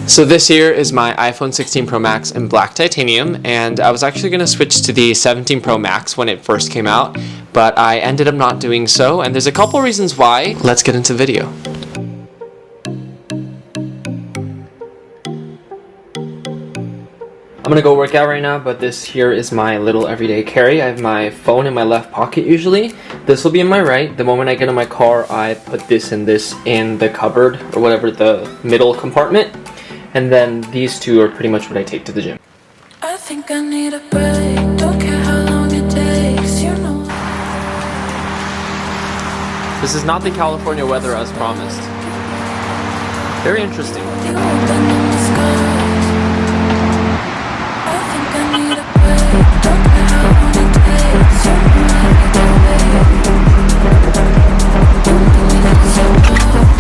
So this here is my iPhone 16 Pro Max in black titanium, and I was actually going to switch to the 17 Pro Max when it first came out, but I ended up not doing so, and there's a couple reasons why. Let's get into the video. I'm gonna go work out right now, but this here is my little everyday carry. I have my phone in my left pocket usually. This will be in my right. The moment I get in my car, I put this in the cupboard, or whatever, the middle compartment. And then these two are pretty much what I take to the gym. I think I need a break, don't care how long it takes, you know. This is not the California weather as promised. Very interesting. The open in the sky. I think I need a break, don't care how long it takes, you know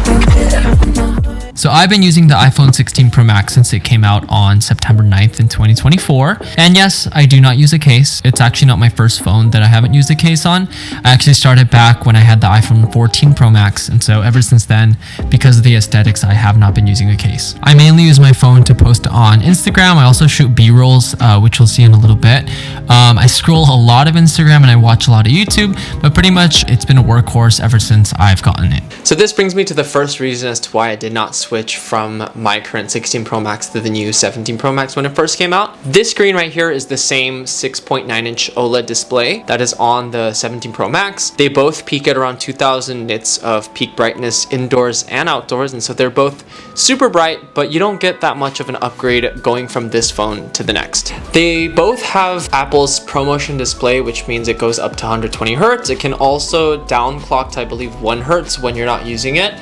I need a So I've been using the iPhone 16 Pro Max since it came out on September 9th in 2024. And yes, I do not use a case. It's actually not my first phone that I haven't used a case on. I actually started back when I had the iPhone 14 Pro Max. And so ever since then, because of the aesthetics, I have not been using a case. I mainly use my phone to post on Instagram. I also shoot B-rolls, which we'll see in a little bit. I scroll a lot of Instagram and I watch a lot of YouTube, but pretty much it's been a workhorse ever since I've gotten it. So this brings me to the first reason as to why I did not switch from my current 16 Pro Max to the new 17 Pro Max when it first came out. This screen right here is the same 6.9-inch OLED display that is on the 17 Pro Max. They both peak at around 2000 nits of peak brightness indoors and outdoors, and so they're both super bright, but you don't get that much of an upgrade going from this phone to the next. They both have Apple's ProMotion display, which means it goes up to 120 Hertz. It can also downclock to, I believe, 1 Hertz when you're not using it.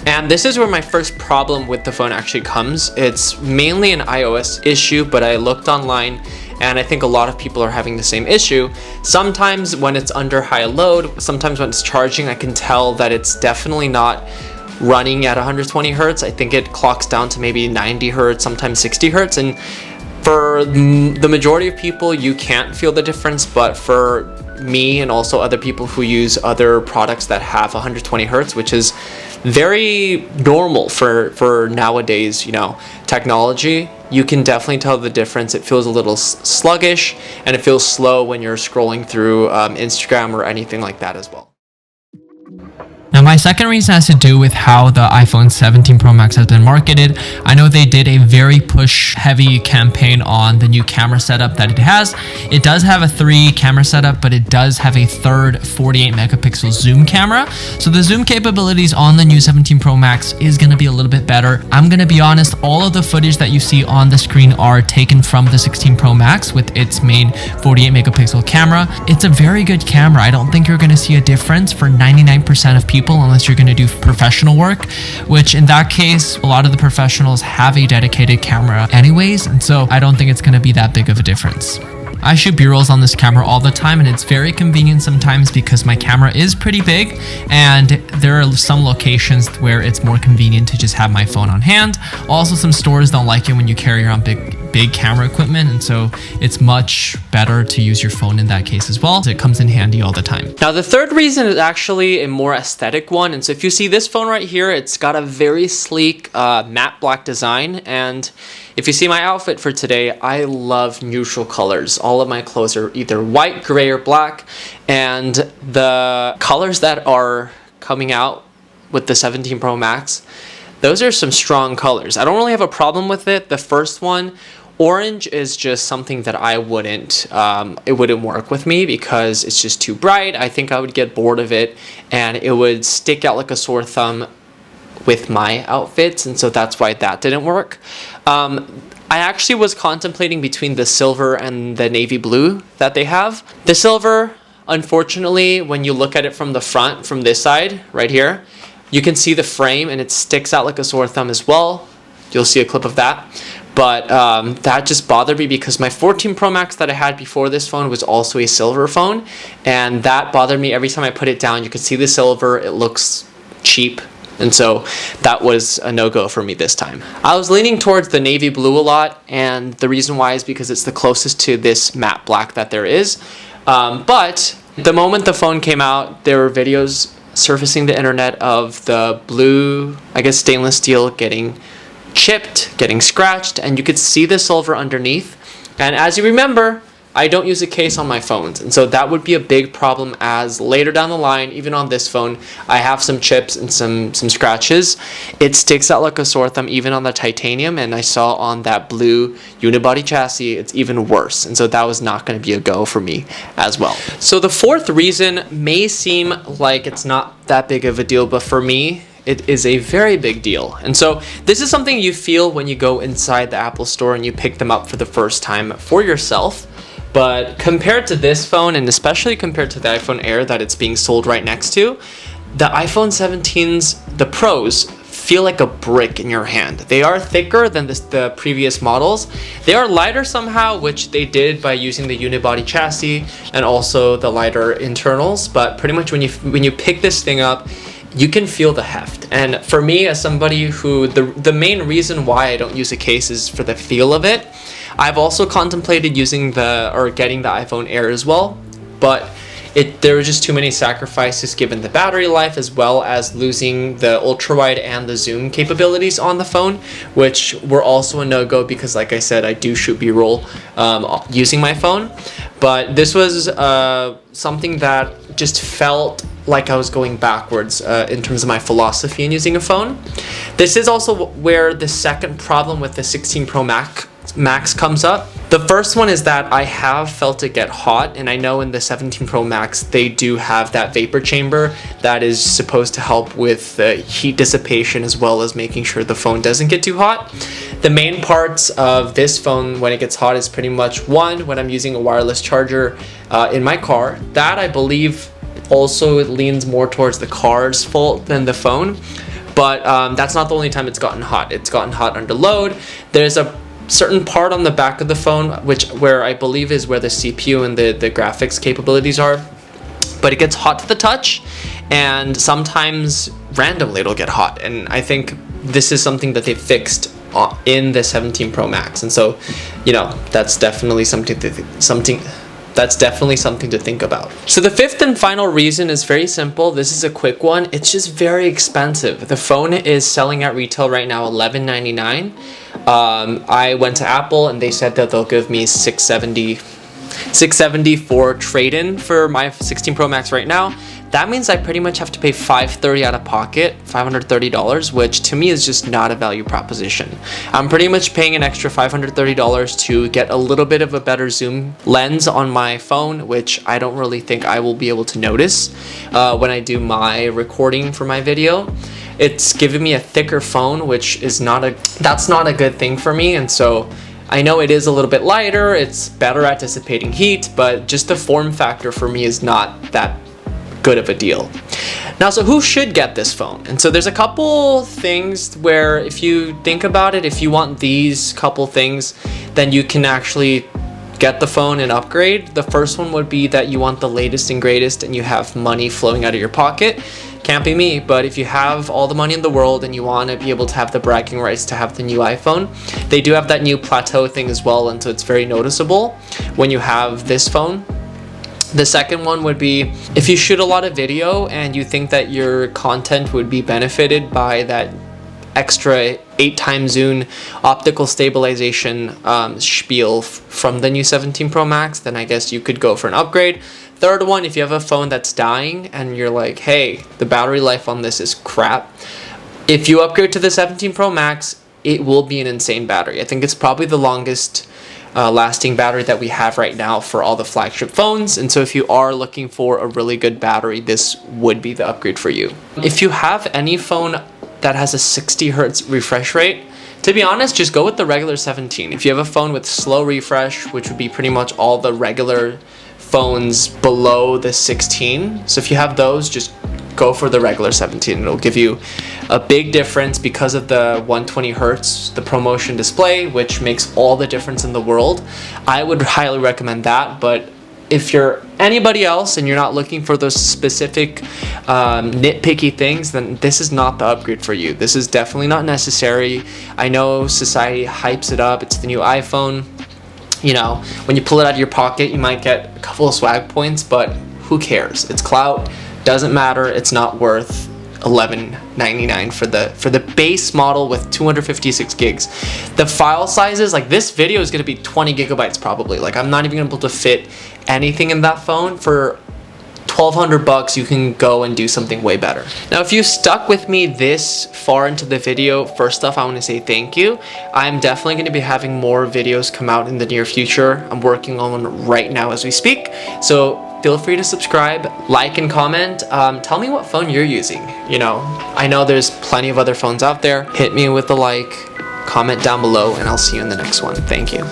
And this is where my first problem with the phone actually comes. It's mainly an iOS issue, but I looked online and I think a lot of people are having the same issue. Sometimes when it's under high load, sometimes when it's charging, I can tell that it's definitely not running at 120 Hertz. I think it clocks down to maybe 90 Hertz, sometimes 60 Hertz. And for the majority of people, you can't feel the difference, but for me and also other people who use other products that have 120 Hertz, which is very normal for nowadays, you know, technology, you can definitely tell the difference. It feels a little sluggish and it feels slow when you're scrolling through Instagram or anything like that as well. Now, my second reason has to do with how the iPhone 17 Pro Max has been marketed. I know they did a very push-heavy campaign on the new camera setup that it has. It does have a 3-camera setup, but it does have a third 48-megapixel zoom camera. So the zoom capabilities on the new 17 Pro Max is going to be a little bit better. I'm going to be honest, all of the footage that you see on the screen are taken from the 16 Pro Max with its main 48-megapixel camera. It's a very good camera. I don't think you're going to see a difference for 99% of people unless you're going to do professional work, which in that case, a lot of the professionals have a dedicated camera anyways, and so I don't think it's going to be that big of a difference. I shoot B-rolls on this camera all the time, and it's very convenient sometimes because my camera is pretty big and there are some locations where it's more convenient to just have my phone on hand. Also, some stores don't like it when you carry around big camera equipment, and so it's much better to use your phone in that case as well. So it comes in handy all the time. Now, the third reason is actually a more aesthetic one. And so if you see this phone right here, it's got a very sleek matte black design. And if you see my outfit for today, I love neutral colors. All of my clothes are either white, gray, or black. And the colors that are coming out with the 17 Pro Max, those are some strong colors. I don't really have a problem with it. The first one, orange, is just something that I wouldn't, it wouldn't work with me because it's just too bright. I think I would get bored of it and it would stick out like a sore thumb with my outfits, and so that's why that didn't work. I actually was contemplating between the silver and the navy blue that they have. The silver, unfortunately, when you look at it from the front, from this side right here, you can see the frame and it sticks out like a sore thumb as well. You'll see a clip of that. But that just bothered me because my 14 Pro Max that I had before this phone was also a silver phone, and that bothered me every time I put it down. You could see the silver, it looks cheap. And so that was a no-go for me this time. I was leaning towards the navy blue a lot, and the reason why is because it's the closest to this matte black that there is. But the moment the phone came out, there were videos surfacing the internet of the blue, I guess, stainless steel getting chipped, getting scratched, and you could see the silver underneath. And as you remember, I don't use a case on my phones, and so that would be a big problem, as later down the line, even on this phone, I have some chips and some scratches. It sticks out like a sore thumb even on the titanium, and I saw on that blue unibody chassis it's even worse, and so that was not going to be a go for me as well. So the fourth reason may seem like it's not that big of a deal, but for me it is a very big deal. And so this is something you feel when you go inside the Apple store and you pick them up for the first time for yourself. But compared to this phone, and especially compared to the iPhone Air that it's being sold right next to, the iPhone 17s, the Pros, feel like a brick in your hand. They are thicker than the previous models. They are lighter somehow, which they did by using the unibody chassis and also the lighter internals. But pretty much when you pick this thing up, you can feel the heft. And for me, as somebody who, the main reason why I don't use a case is for the feel of it. I've also contemplated using getting the iPhone Air as well, but there were just too many sacrifices given the battery life, as well as losing the ultra wide and the zoom capabilities on the phone, which were also a no-go because, like I said, I do shoot B-roll using my phone. But this was something that just felt like I was going backwards in terms of my philosophy in using a phone. This is also where the second problem with the 16 Pro Max comes up. The first one is that I have felt it get hot, and I know in the 17 Pro Max they do have that vapor chamber that is supposed to help with the heat dissipation as well as making sure the phone doesn't get too hot. The main parts of this phone when it gets hot is pretty much one, when I'm using a wireless charger in my car. That I believe also leans more towards the car's fault than the phone, but that's not the only time it's gotten hot. It's gotten hot under load. There's a certain part on the back of the phone where I believe is where the CPU and the graphics capabilities are, but it gets hot to the touch, and sometimes randomly it'll get hot, and I think this is something that they fixed in the 17 Pro Max, and so that's definitely something to think about. So the fifth and final reason is very simple. This is a quick one. It's just very expensive. The phone is selling at retail right now $11.99. I went to Apple and they said that they'll give me $670 for trade-in for my 16 Pro Max right now. That means I pretty much have to pay $530 out of pocket, $530, which to me is just not a value proposition. I'm pretty much paying an extra $530 to get a little bit of a better zoom lens on my phone, which I don't really think I will be able to notice when I do my recording for my video. It's giving me a thicker phone, which is that's not a good thing for me, and so I know it is a little bit lighter, it's better at dissipating heat, but just the form factor for me is not that good of a deal. Now, so who should get this phone? And so there's a couple things where if you think about it, if you want these couple things, then you can actually get the phone and upgrade. The first one would be that you want the latest and greatest and you have money flowing out of your pocket. Can't be me, but if you have all the money in the world and you want to be able to have the bragging rights to have the new iPhone, they do have that new plateau thing as well, and so it's very noticeable when you have this phone. The second one would be if you shoot a lot of video and you think that your content would be benefited by that extra 8x zoom optical stabilization spiel from the new 17 Pro Max, then I guess you could go for an upgrade. Third one, if you have a phone that's dying and you're like, hey, the battery life on this is crap, if you upgrade to the 17 Pro Max, it will be an insane battery. I think it's probably the longest lasting battery that we have right now for all the flagship phones, and so if you are looking for a really good battery, this would be the upgrade for you. If you have any phone that has a 60 Hz refresh rate, to be honest, just go with the regular 17. If you have a phone with slow refresh, which would be pretty much all the regular phones below the 16, so if you have those, just go for the regular 17. It'll give you a big difference because of the 120 Hertz, the ProMotion display, which makes all the difference in the world. I would highly recommend that, but if you're anybody else and you're not looking for those specific nitpicky things, then this is not the upgrade for you. This is definitely not necessary. I know society hypes it up. It's the new iPhone. You know, when you pull it out of your pocket, you might get a couple of swag points, but who cares? It's clout. Doesn't matter. It's not worth $11.99 for the base model with 256 gigs. The file sizes, like this video is gonna be 20 gigabytes probably. Like I'm not even gonna be able to fit anything in that phone. For $1,200 you can go and do something way better. Now if you stuck with me this far into the video, first off I want to say thank you. I'm definitely going to be having more videos come out in the near future. I'm working on one right now as we speak, so feel free to subscribe, like, and comment. Tell me what phone you're using. You know, I know there's plenty of other phones out there. Hit me with a like, comment down below, and I'll see you in the next one. Thank you.